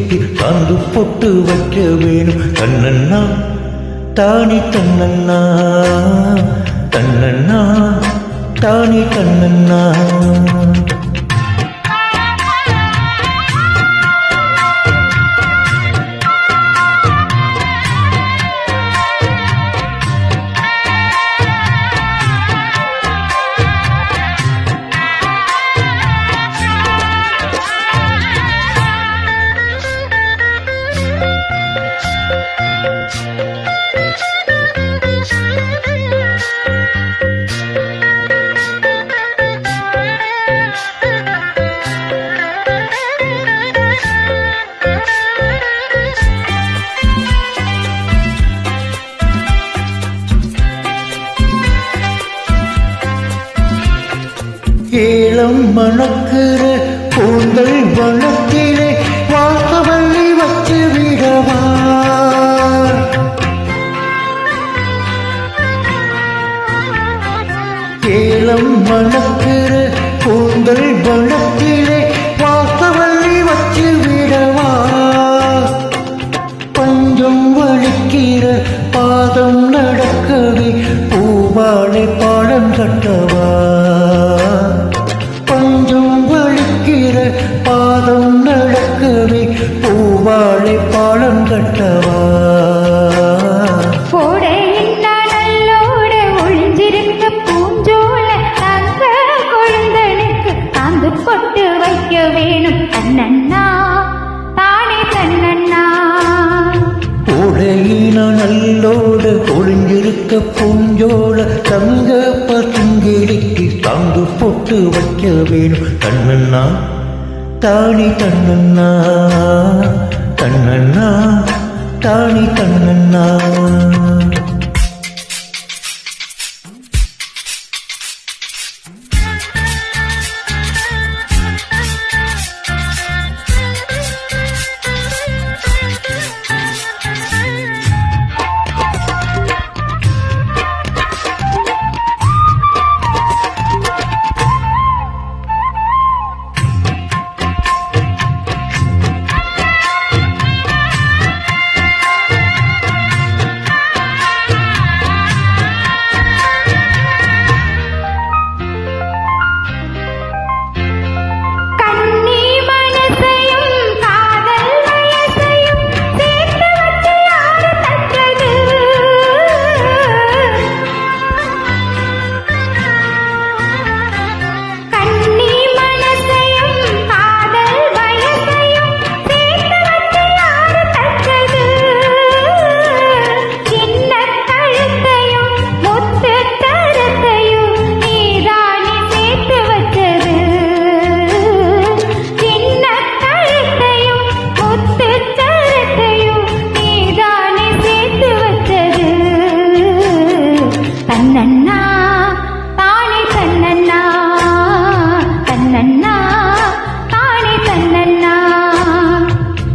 சங்கிலிக்கு சாந்து போட்டு வைக்க வேணும். தன்னன்னா தானி தன்னன்னா தன்னன்னா தானி தன்னன்னா. ஏலம் மணக்கிற கூந்தல் வனத்திலே வாசவல்லி வச்சு விடவா. ஏலம் மணக்கிற கூந்தல் வனத்திலே வாசவல்லி வச்சு விடவா. பஞ்சம் வலிக்கிற பாதம் நடக்கவே பூவாழை பாடம் கட்டவா. பாதம் நடக்கவே பூவாழை பாடம் கட்டவா. நல்லோட ஒளிஞ்சிருக்க பூஞ்சோல தங்க கொழுந்தனுக்கு தாந்து போட்டு வைக்க வேணும். தன்னன்னா தானே தன்னன்னா. உடையின நல்லோட ஒளிஞ்சிருக்க பூஞ்சோல தங்க பசுங்கிலிக்கு தாந்து போட்டு வைக்க வேணும். தன்னன்னா தானி தன்னன்னா தன்னன்னா தானி தன்னன்னா. தன்னன்னா தானே தன்னன்னா தன்னன்னா தானே தன்னன்னா.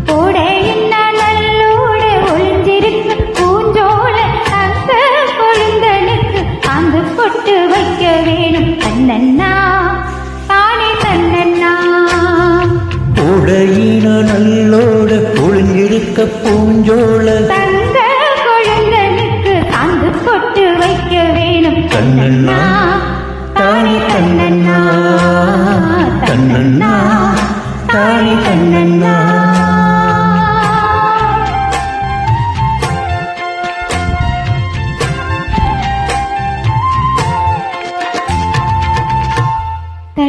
கோடையின்ன நல்லோட ஒளிஞ்சிருக்கு பூஞ்சோல தங்க கொழுந்தனுக்கு தாந்து போட்டு வைக்க வேணும். தன்னன்னா தானே தன்னன்னா. கோடையின நல்லோட ஒளிஞ்சிருக்க பூஞ்சோல தங்க கொழுந்தனுக்கு தாந்து போட்டு வைக்க வேணும். தன்னன்னா தானி தன்னன்னா தன்னன்னா தானி தன்னன்னா.